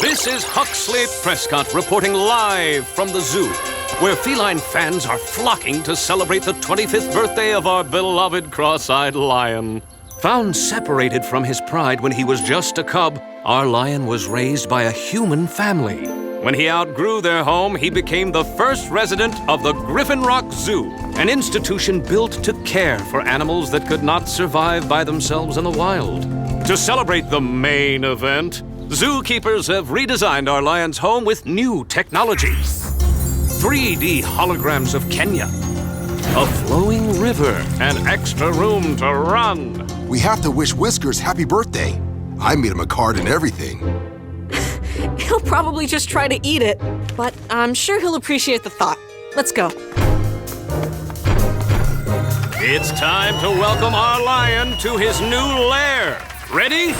This is Huxley Prescott reporting live from the zoo, where feline fans are flocking to celebrate the 25th birthday of our beloved cross-eyed lion. Found separated from his pride when he was just a cub, our lion was raised by a human family. When he outgrew their home, he became the first resident of the Griffin Rock Zoo, an institution built to care for animals that could not survive by themselves in the wild. To celebrate the main event, zookeepers have redesigned our lion's home with new technology. 3D holograms of Kenya, a flowing river, and extra room to run. We have to wish Whiskers happy birthday. I made him a card and everything. He'll probably just try to eat it, but I'm sure he'll appreciate the thought. Let's go. It's time to welcome our lion to his new lair. Ready?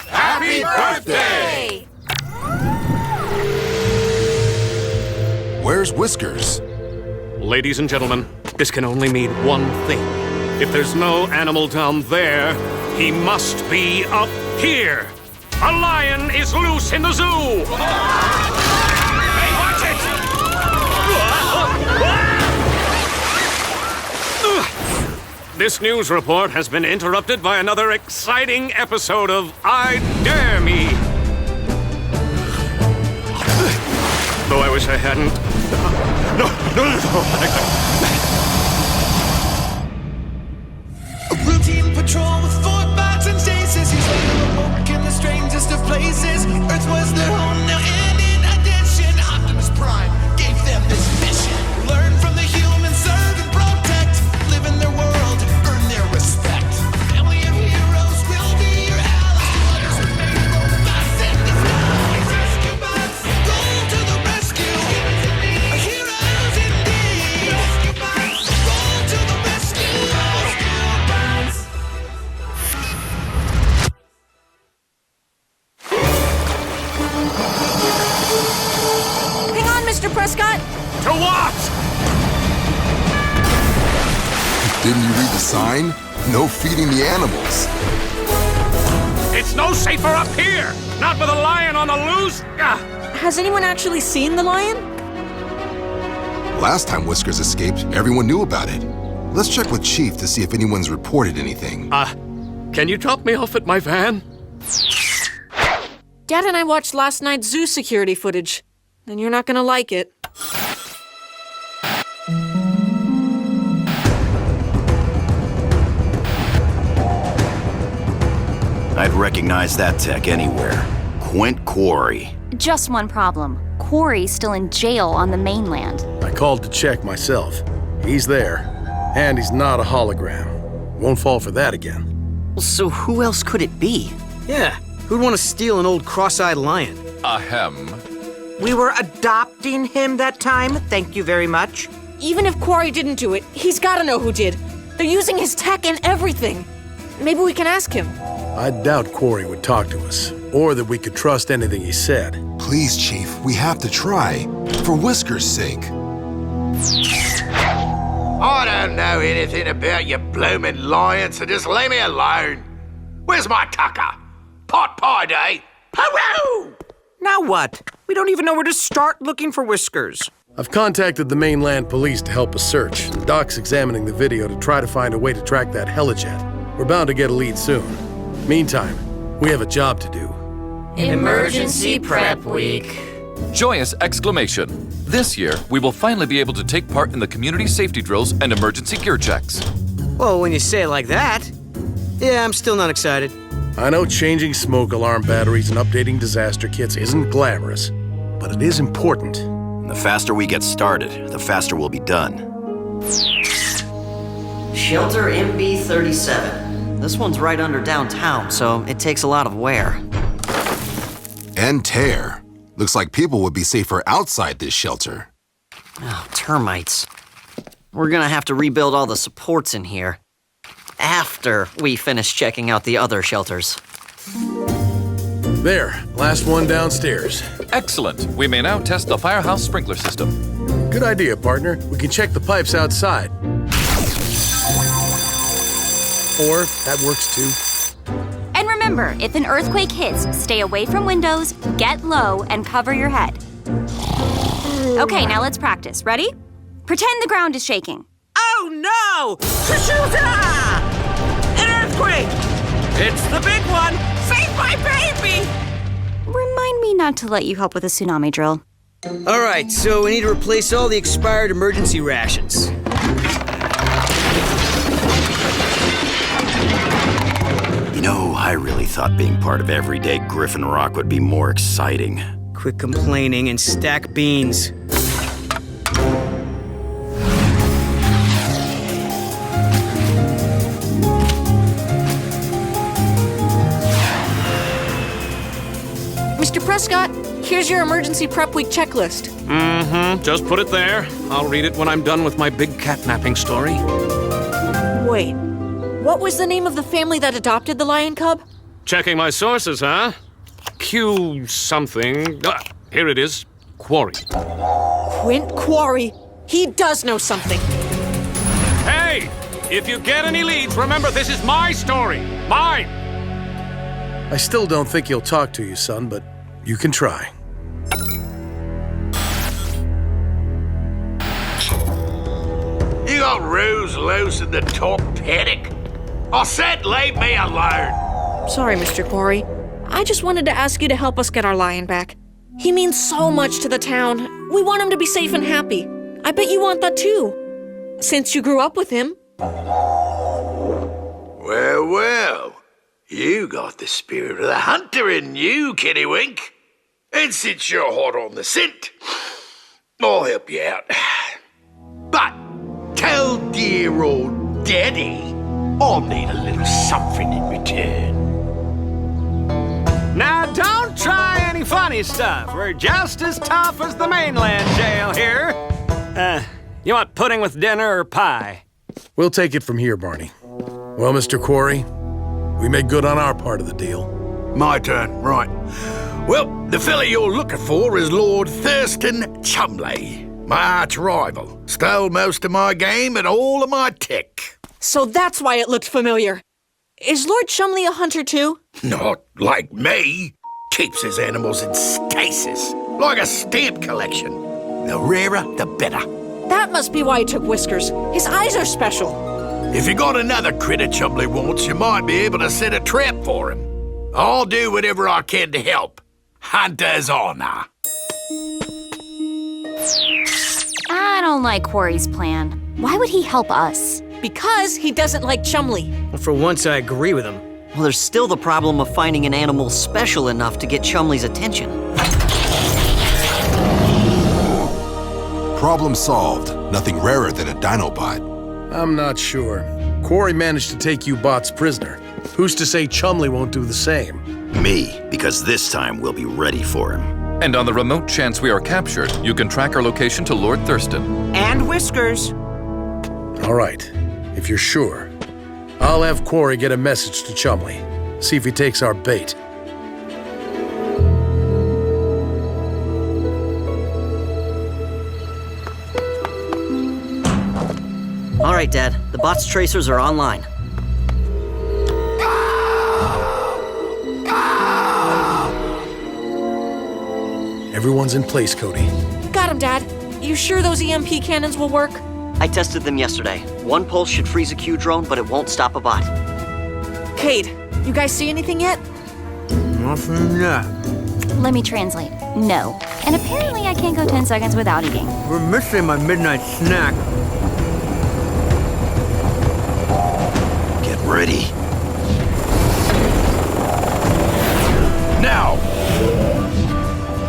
Happy birthday! Where's Whiskers? Ladies and gentlemen, this can only mean one thing. If there's no animal down there, he must be up here. A lion is loose in the zoo! Hey, watch it! This news report has been interrupted by another exciting episode of I Dare Me. Though I wish I hadn't. No. A routine patrol with 4 bats and chases. He's later awoke in the strangest of places. Earth was their home now, and in addition, Optimus Prime gave them this mission. Learn from the humans, serve and protect. Live in their world, earn their respect. Family of heroes will be your allies. Remain robust in disguise. Rescue bots, go to the rescue. Heroes indeed. Rescue bots, go to the rescue. Rescue bots. Hang on, Mr. Prescott. To what? Didn't you read the sign? No feeding the animals. It's no safer up here! Not with a lion on the loose! Has anyone actually seen the lion? Last time Whiskers escaped, everyone knew about it. Let's check with Chief to see if anyone's reported anything. Can you drop me off at my van? Dad and I watched last night's zoo security footage, and you're not gonna like it. I'd recognize that tech anywhere. Quint Quarry. Just one problem. Quarry's still in jail on the mainland. I called to check myself. He's there, and he's not a hologram. Won't fall for that again. So who else could it be? Yeah, who'd want to steal an old cross-eyed lion? Ahem. We were adopting him that time, thank you very much. Even if Quarry didn't do it, he's gotta know who did. They're using his tech and everything. Maybe we can ask him. I doubt Quarry would talk to us, or that we could trust anything he said. Please, Chief, we have to try. For Whiskers' sake. I don't know anything about your bloomin' lion, so just leave me alone. Where's my tucker? Pot pie day. Hoo-hoo! Now what? We don't even know where to start looking for Whiskers. I've contacted the mainland police to help us search. Doc's examining the video to try to find a way to track that helijet. We're bound to get a lead soon. Meantime, we have a job to do. Emergency Prep Week. Joyous exclamation. This year, we will finally be able to take part in the community safety drills and emergency gear checks. Well, when you say it like that, yeah, I'm still not excited. I know changing smoke alarm batteries and updating disaster kits isn't glamorous, but it is important. And the faster we get started, the faster we'll be done. Shelter MB37. This one's right under downtown, so it takes a lot of wear. And tear. Looks like people would be safer outside this shelter. Oh, termites. We're gonna have to rebuild all the supports in here. After we finish checking out the other shelters. There, last one downstairs. Excellent. We may now test the firehouse sprinkler system. Good idea, partner. We can check the pipes outside. Or that works too. And remember, remember, if an earthquake hits, stay away from windows, get low, and cover your head. Okay, now let's practice. Ready? Pretend the ground is shaking. Oh no! Shushuta! An earthquake! It's the big one! Save my baby! Remind me not to let you help with a tsunami drill. All right, so we need to replace all the expired emergency rations. You know, I really thought being part of everyday Griffin Rock would be more exciting. Quit complaining and stack beans. Mr. Prescott, here's your emergency prep week checklist. Just put it there. I'll read it when I'm done with my big catnapping story. Wait, what was the name of the family that adopted the lion cub? Checking my sources, huh? Q something. Here it is. Quarry. Quint Quarry. He does know something. Hey! If you get any leads, remember this is my story. Mine! I still don't think he'll talk to you, son, but you can try. You got Rose loose in the top paddock. I said leave me alone. Sorry, Mr. Quarry. I just wanted to ask you to help us get our lion back. He means so much to the town. We want him to be safe and happy. I bet you want that too, since you grew up with him. Well, well. You got the spirit of the hunter in you, Kinnywink. And since you're hot on the scent, I'll help you out. But tell dear old Daddy I'll need a little something in return. Now, don't try any funny stuff. We're just as tough as the mainland jail here. You want pudding with dinner or pie? We'll take it from here, Barney. Well, Mr. Quarry, we made good on our part of the deal. My turn, right. Well, the fella you're looking for is Lord Thurston Chumley, my arch rival. Stole most of my game and all of my tech. So that's why it looked familiar. Is Lord Chumley a hunter too? Not like me. Keeps his animals in stasis, like a stamp collection. The rarer, the better. That must be why he took Whiskers. His eyes are special. If you got another critter Chumley wants, you might be able to set a trap for him. I'll do whatever I can to help. Hunter's honor. I don't like Quarry's plan. Why would he help us? Because he doesn't like Chumley. Well, for once, I agree with him. Well, there's still the problem of finding an animal special enough to get Chumley's attention. Problem solved. Nothing rarer than a Dinobot. I'm not sure. Quarry managed to take you bots prisoner. Who's to say Chumley won't do the same? Me, because this time we'll be ready for him. And on the remote chance we are captured, you can track our location to Lord Thurston. And Whiskers. All right, if you're sure. I'll have Quarry get a message to Chumley. See if he takes our bait. All right, Dad. The bot's tracers are online. Everyone's in place, Cody. Got him, Dad. You sure those EMP cannons will work? I tested them yesterday. One pulse should freeze a Q drone, but it won't stop a bot. Cade, you guys see anything yet? Nothing yet. Let me translate. No. And apparently I can't go 10 seconds without eating. We're missing my midnight snack. Get ready. Now!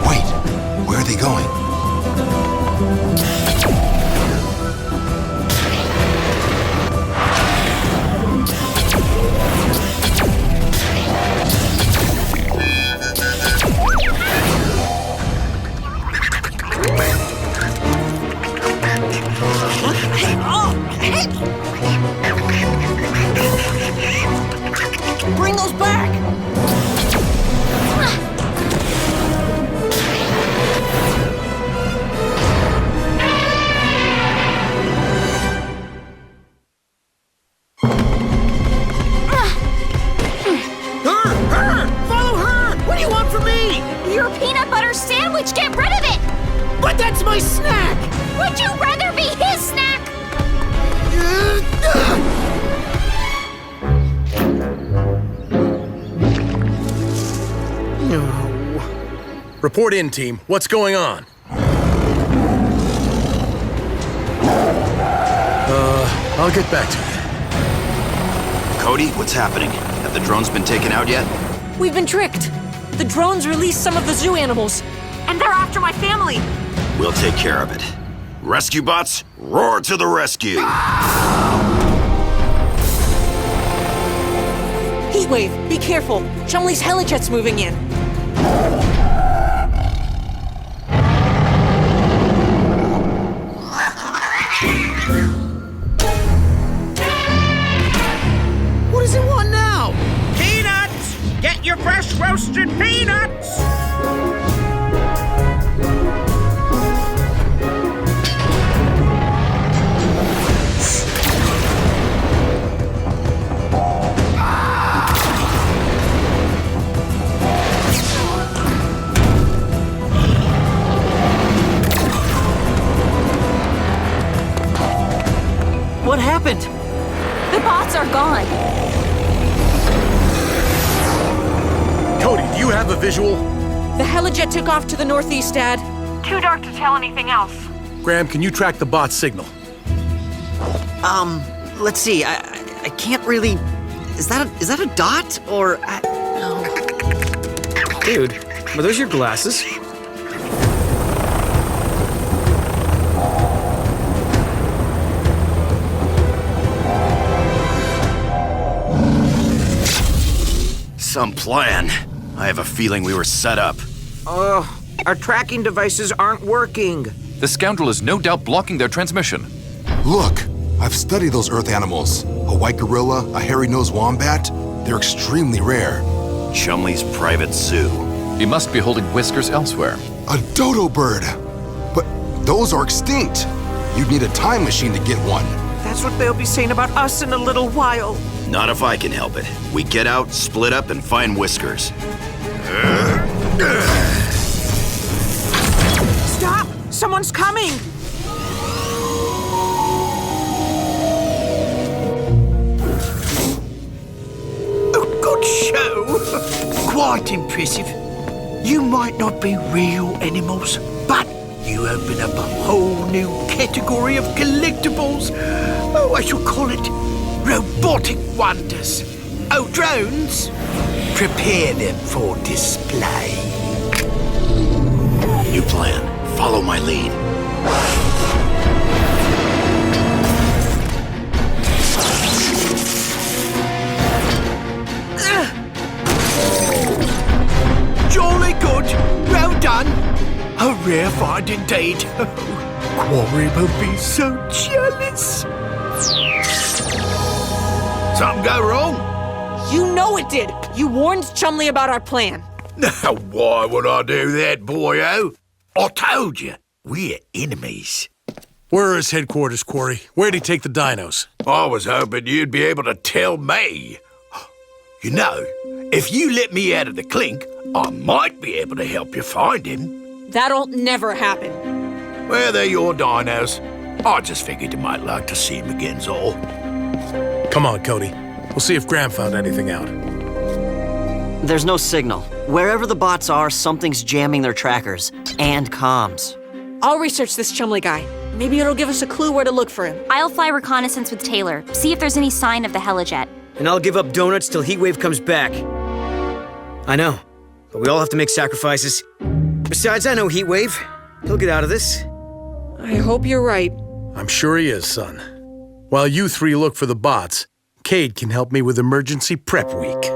Wait, where are they going? Bring those back! sandwich! Get rid of it! But that's my snack! Would you rather be his snack? Report in, team. What's going on? I'll get back to you. Cody, what's happening? Have the drones been taken out yet? We've been tricked. The drones released some of the zoo animals, and they're after my family. We'll take care of it. Rescue bots, roar to the rescue! Heatwave, be careful. Chumley's helijet's moving in. What does it want now? Peanuts! Get your fresh roasted peanuts! What happened? The bots are gone. Cody, do you have a visual? The helijet took off to the northeast, Dad. Too dark to tell anything else. Graham, can you track the bot signal? Let's see. I can't really. Is that a dot or? No. Dude, are those your glasses? Some plan. I have a feeling we were set up. Our tracking devices aren't working. The scoundrel is no doubt blocking their transmission. Look, I've studied those Earth animals. A white gorilla, a hairy-nosed wombat. They're extremely rare. Chumley's private zoo. He must be holding whiskers elsewhere. A dodo bird. But those are extinct. You'd need a time machine to get one. That's what they'll be saying about us in a little while. Not if I can help it. We get out, split up, and find Whiskers. Stop! Someone's coming! A good show. Quite impressive. You might not be real animals, but you open up a whole new category of collectibles. Oh, I shall call it robotic wonders. Oh, drones, prepare them for display. New plan. Follow my lead. Jolly good. Well done. A rare find indeed. Quarry will be so jealous. Something go wrong? You know it did. You warned Chumley about our plan. Now, why would I do that, boyo? I told you, we're enemies. Where is headquarters, Quarry? Where'd he take the dinos? I was hoping you'd be able to tell me. You know, if you let me out of the clink, I might be able to help you find him. That'll never happen. Well, they're your dinos. I just figured you might like to see him again's all. Come on, Cody. We'll see if Graham found anything out. There's no signal. Wherever the bots are, something's jamming their trackers and comms. I'll research this Chumley guy. Maybe it'll give us a clue where to look for him. I'll fly reconnaissance with Taylor, see if there's any sign of the helijet. And I'll give up donuts till Heatwave comes back. I know, but we all have to make sacrifices. Besides, I know Heatwave. He'll get out of this. I hope you're right. I'm sure he is, son. While you three look for the bots, Cade can help me with emergency prep week.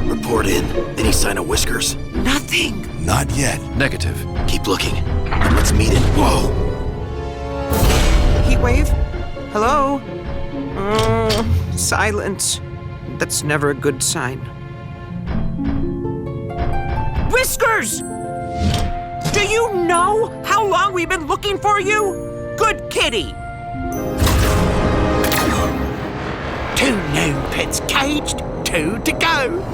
Report in. Any sign of Whiskers? Nothing. Not yet. Negative. Keep looking. And let's meet in. Whoa! Heatwave? Hello? Silence. That's never a good sign. Whiskers! Do you know how long we've been looking for you? Good kitty. 2 new pets caged, 2 to go.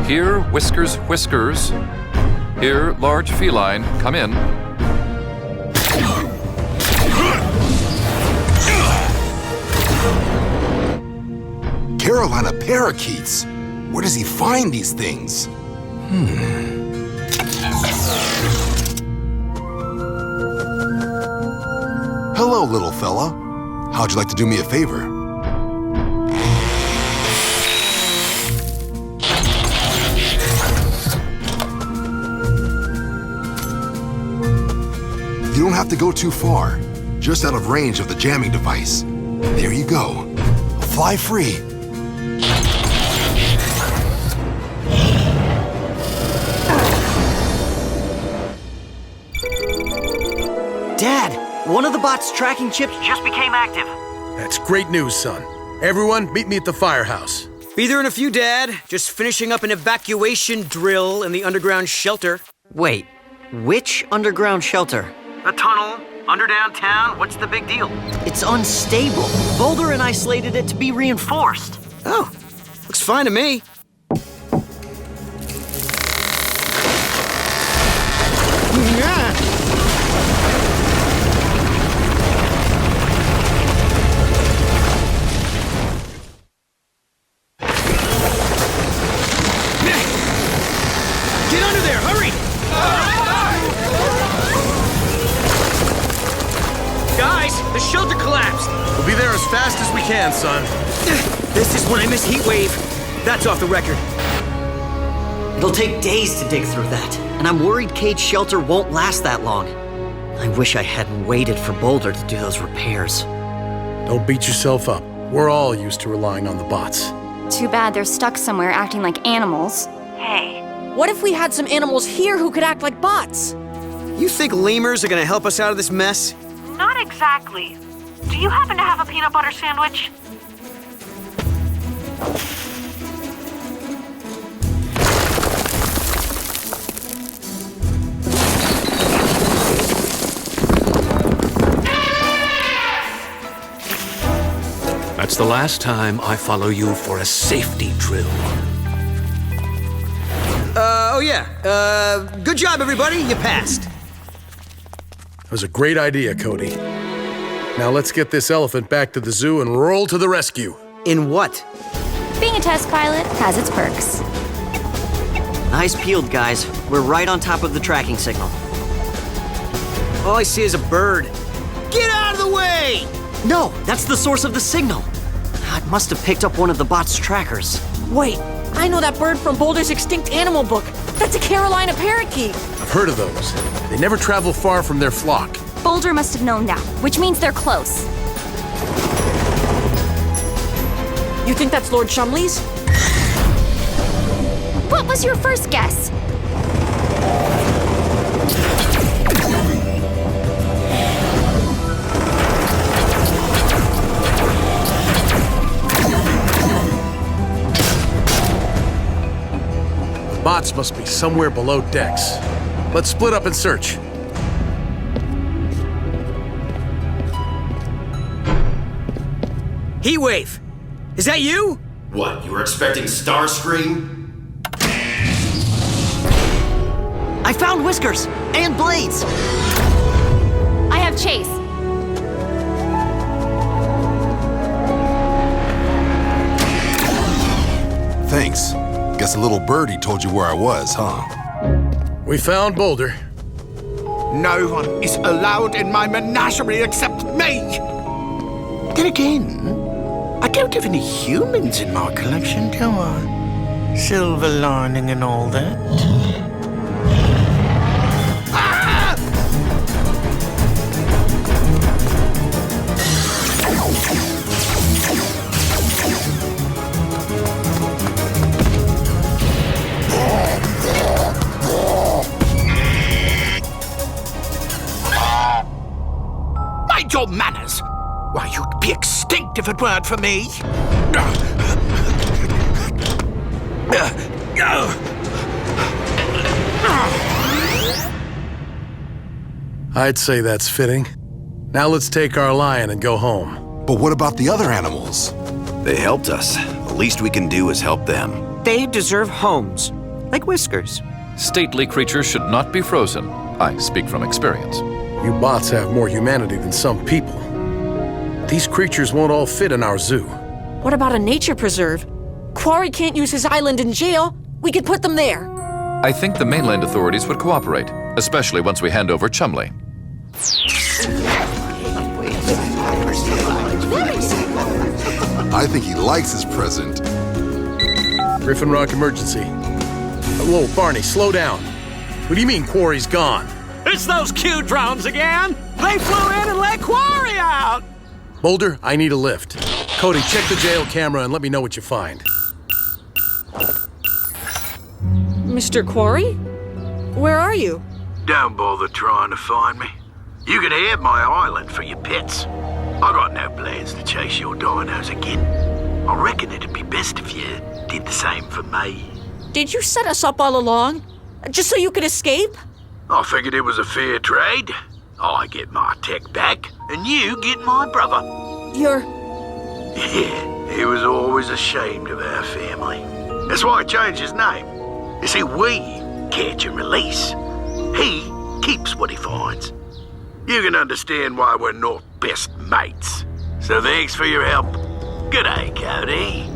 Here, Whiskers, Whiskers. Here, large feline, come in. Carolina parakeets. Where does he find these things? Hello, little fella. How'd you like to do me a favor? You don't have to go too far. Just out of range of the jamming device. There you go. Fly free. Dad, one of the bot's tracking chips just became active. That's great news, son. Everyone, meet me at the firehouse. Be there in a few, Dad. Just finishing up an evacuation drill in the underground shelter. Wait, which underground shelter? A tunnel, under downtown. What's the big deal? It's unstable. Boulder and I slated it to be reinforced. Oh, looks fine to me. Get under there, hurry! Guys, the shelter collapsed. We'll be there as fast as we can, son. This is when I miss heat wave. That's off the record. It'll take days to dig through that, and I'm worried Cade's shelter won't last that long. I wish I hadn't waited for Boulder to do those repairs. Don't beat yourself up. We're all used to relying on the bots. Too bad they're stuck somewhere acting like animals. Hey, what if we had some animals here who could act like bots? You think lemurs are gonna help us out of this mess? Not exactly. Do you happen to have a peanut butter sandwich? That's the last time I follow you for a safety drill. Oh yeah. Good job, everybody. You passed. It was a great idea, Cody. Now let's get this elephant back to the zoo and roll to the rescue. In what? Being a test pilot has its perks. Eyes peeled, guys. We're right on top of the tracking signal. All I see is a bird. Get out of the way! No, that's the source of the signal. It must have picked up one of the bot's trackers. Wait, I know that bird from Boulder's extinct animal book. That's a Carolina parakeet. I've heard of those. They never travel far from their flock. Boulder must have known that, which means they're close. You think that's Lord Shumley's? What was your first guess? Bots must be somewhere below decks. Let's split up and search. Heatwave! Is that you? What, you were expecting Starscream? I found Whiskers and Blades. I have Chase. Thanks. Guess a little birdie told you where I was, huh? We found Boulder. No one is allowed in my menagerie except me! Then again, I don't have any humans in my collection, do I? Silver lining and all that. Mind your manners! Why, you'd be extinct if it weren't for me! I'd say that's fitting. Now let's take our lion and go home. But what about the other animals? They helped us. The least we can do is help them. They deserve homes, like Whiskers. Stately creatures should not be frozen. I speak from experience. You bots have more humanity than some people. These creatures won't all fit in our zoo. What about a nature preserve? Quarry can't use his island in jail. We could put them there. I think the mainland authorities would cooperate, especially once we hand over Chumley. I think he likes his present. Griffin Rock emergency. Whoa, Barney, slow down. What do you mean Quarry's gone? It's those Q drones again! They flew in and let Quarry out! Boulder, I need a lift. Cody, check the jail camera and let me know what you find. Mr. Quarry? Where are you? Don't bother trying to find me. You can have my island for your pets. I got no plans to chase your dinos again. I reckon it'd be best if you did the same for me. Did you set us up all along? Just so you could escape? I figured it was a fair trade. I get my tech back, and you get my brother. You're... Yeah, he was always ashamed of our family. That's why I changed his name. You see, we catch and release. He keeps what he finds. You can understand why we're not best mates. So thanks for your help. Good day, Cody.